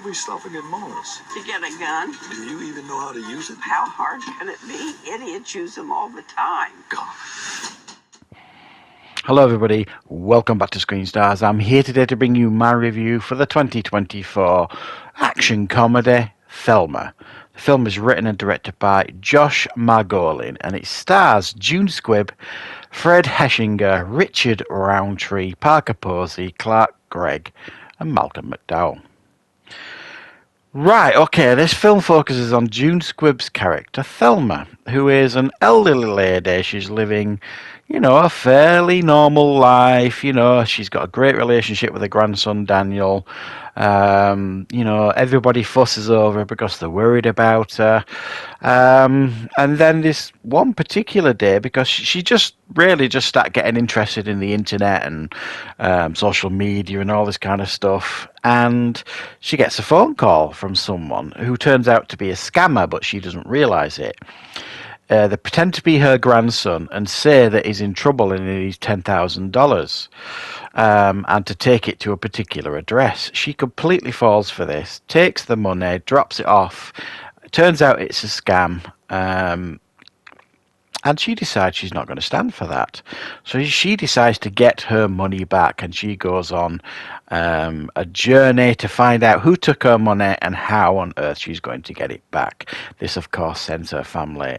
are we stopping at Mars? To get a gun. Do you even know how to use it? How hard can it be? Idiots use them all the time. God. Hello everybody, welcome back to Screenstars. I'm here today to bring you my review for the 2024 action comedy Thelma. The film is written and directed by Josh Margolin and it stars June Squibb, Fred Heshinger, Richard Roundtree, Parker Posey, Clark Gregg and Malcolm McDowell. Right, okay, this film focuses on June Squibb's character, Thelma, who is an elderly lady. She's living, a fairly normal life. She's got a great relationship with her grandson, Daniel. Everybody fusses over her because they're worried about her. And then this one particular day, because she just started getting interested in the internet and social media and all this kind of stuff. And she gets a phone call from someone who turns out to be a scammer, but she doesn't realize it. They pretend to be her grandson and say that he's in trouble and he needs $10,000 and to take it to a particular address. She completely falls for this, takes the money, drops it off. It turns out it's a scam. And she decides she's not going to stand for that. So she decides to get her money back, and she goes on a journey to find out who took her money and how on earth she's going to get it back. This, of course, sends her family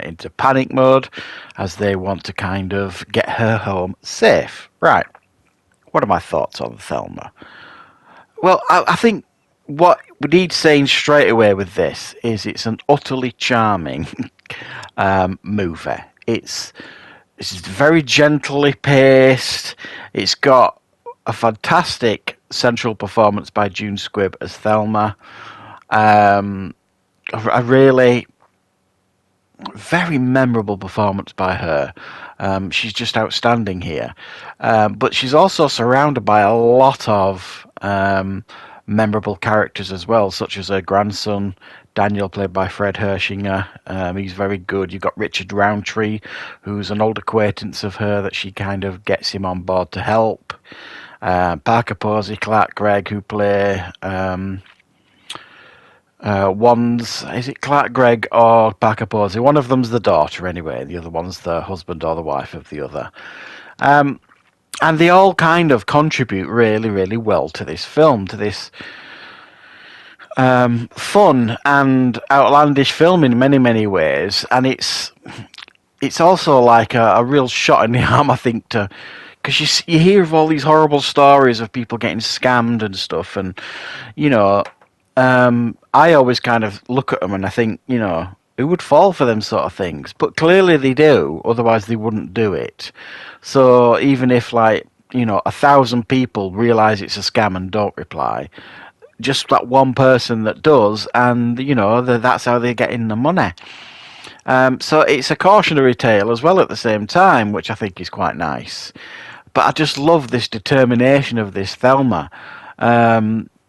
into panic mode as they want to kind of get her home safe. Right. What are my thoughts on Thelma? Well, I think what we need saying straight away with this is it's an utterly charming movie. It's very gently paced. It's got a fantastic central performance by June Squibb as Thelma. A really very memorable performance by her. She's just outstanding here. But she's also surrounded by a lot of memorable characters as well, such as her grandson, Daniel, played by Fred Heshinger. He's very good. You've got Richard Roundtree, who's an old acquaintance of her that she kind of gets him on board to help. Parker Posey, Clark Gregg, who play is it Clark Gregg or Parker Posey? One of them's the daughter anyway, the other one's the husband or the wife of the other. And they all kind of contribute really, really well to this film, to this fun and outlandish film in many, many ways. And it's also like a real shot in the arm, I think, because you hear of all these horrible stories of people getting scammed and stuff. And, I always kind of look at them and I think, who would fall for them sort of things? But clearly they do, otherwise they wouldn't do it. So even if 1,000 people realise it's a scam and don't reply, just that one person that does, and that's how they're getting the money. So it's a cautionary tale as well at the same time, which I think is quite nice. But I just love this determination of this Thelma.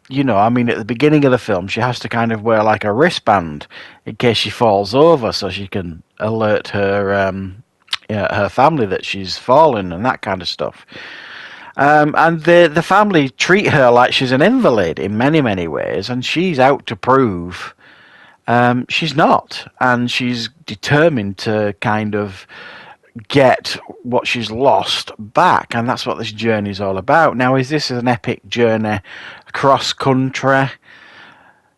At the beginning of the film, she has to kind of wear like a wristband in case she falls over, so she can alert her her family that she's fallen and that kind of stuff. And the family treat her like she's an invalid in many, many ways, and she's out to prove she's not, and she's determined to kind of get what she's lost back, and that's what this journey is all about. Now, is this an epic journey across country?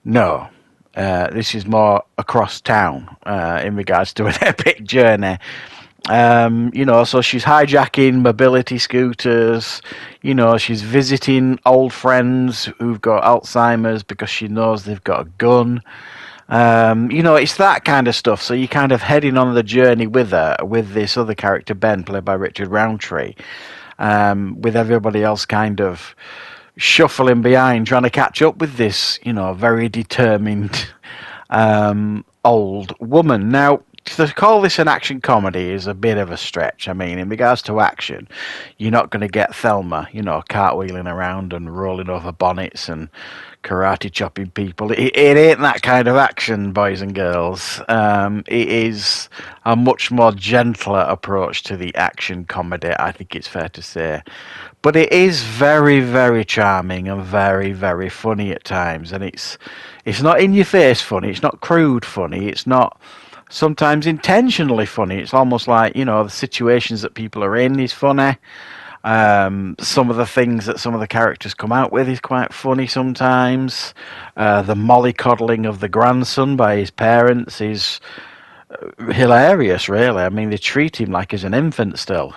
No. This is more across town in regards to an epic journey. So she's hijacking mobility scooters, she's visiting old friends who've got Alzheimer's because she knows they've got a gun. It's that kind of stuff. So you're kind of heading on the journey with her, with this other character, Ben, played by Richard Roundtree, with everybody else kind of shuffling behind, trying to catch up with this, very determined old woman. Now, to call this an action comedy is a bit of a stretch. I mean, in regards to action, you're not going to get Thelma, cartwheeling around and rolling over bonnets and karate chopping people. It ain't that kind of action, boys and girls. It is a much more gentler approach to the action comedy, I think it's fair to say. But it is very, very charming and very, very funny at times. And it's not in your face funny. It's not crude funny. It's not sometimes intentionally funny. It's almost like, the situations that people are in is funny. Some of the things that some of the characters come out with is quite funny sometimes. The mollycoddling of the grandson by his parents is hilarious, really. I mean, they treat him like he's an infant still.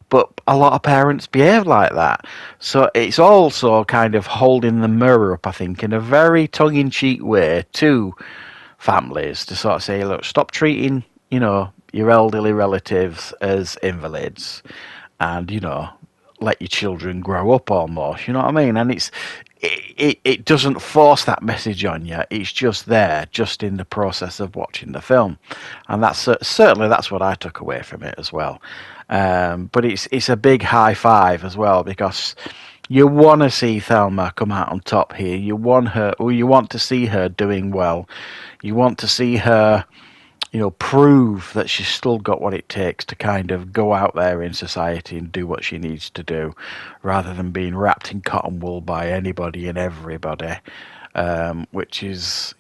But a lot of parents behave like that. So it's also kind of holding the mirror up, I think, in a very tongue-in-cheek way to families to sort of say, look, stop treating, your elderly relatives as invalids and, let your children grow up almost, you know what I mean? And it doesn't force that message on you. It's just there, just in the process of watching the film. And that's certainly that's what I took away from it as well. But it's a big high five as well, because you want to see Thelma come out on top here. You want to see her doing well. You want to see her, prove that she's still got what it takes to kind of go out there in society and do what she needs to do, rather than being wrapped in cotton wool by anybody and everybody, which is,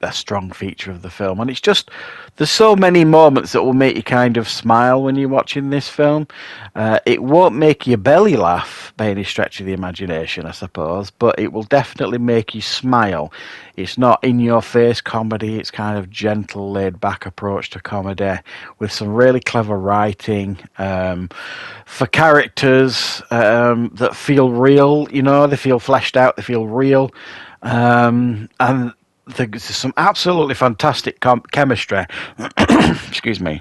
a strong feature of the film. And it's just, there's so many moments that will make you kind of smile when you're watching this film. It won't make your belly laugh by any stretch of the imagination, I suppose, but it will definitely make you smile. It's not in your face comedy. It's kind of gentle, laid back approach to comedy with some really clever writing for characters that feel real. They feel fleshed out, they feel real. And there's some absolutely fantastic chemistry, excuse me,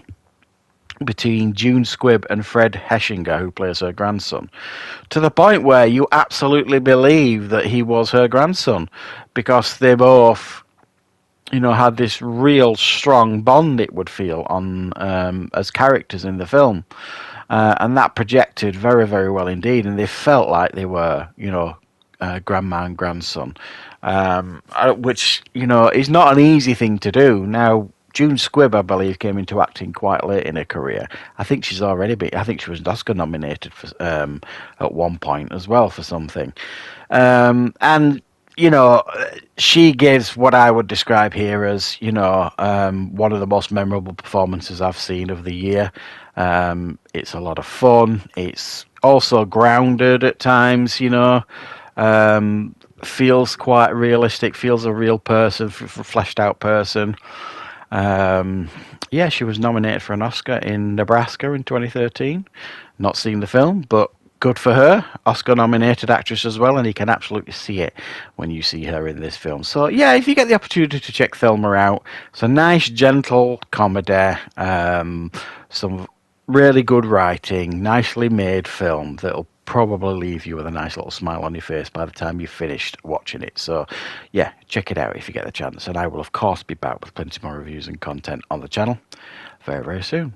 between June Squibb and Fred Heshinger, who plays her grandson, to the point where you absolutely believe that he was her grandson, because they both, had this real strong bond, it would feel, on as characters in the film. And that projected very, very well indeed, and they felt like they were, grandma and grandson, which is not an easy thing to do. Now, June Squibb, I believe, came into acting quite late in her career. I think she's already been. I think she was Oscar nominated for at one point as well for something, and she gives what I would describe here as one of the most memorable performances I've seen of the year. It's a lot of fun. It's also grounded at times, feels quite realistic, feels a real person, fleshed out person. She was nominated for an Oscar in Nebraska in 2013. Not seen the film, but good for her. Oscar nominated actress as well, and you can absolutely see it when you see her in this film. So yeah, if you get the opportunity to check Thelma out, it's a nice, gentle comedy, some really good writing, nicely made film that'll probably leave you with a nice little smile on your face by the time you've finished watching it. So yeah, check it out if you get the chance, and I will of course be back with plenty more reviews and content on the channel very, very soon.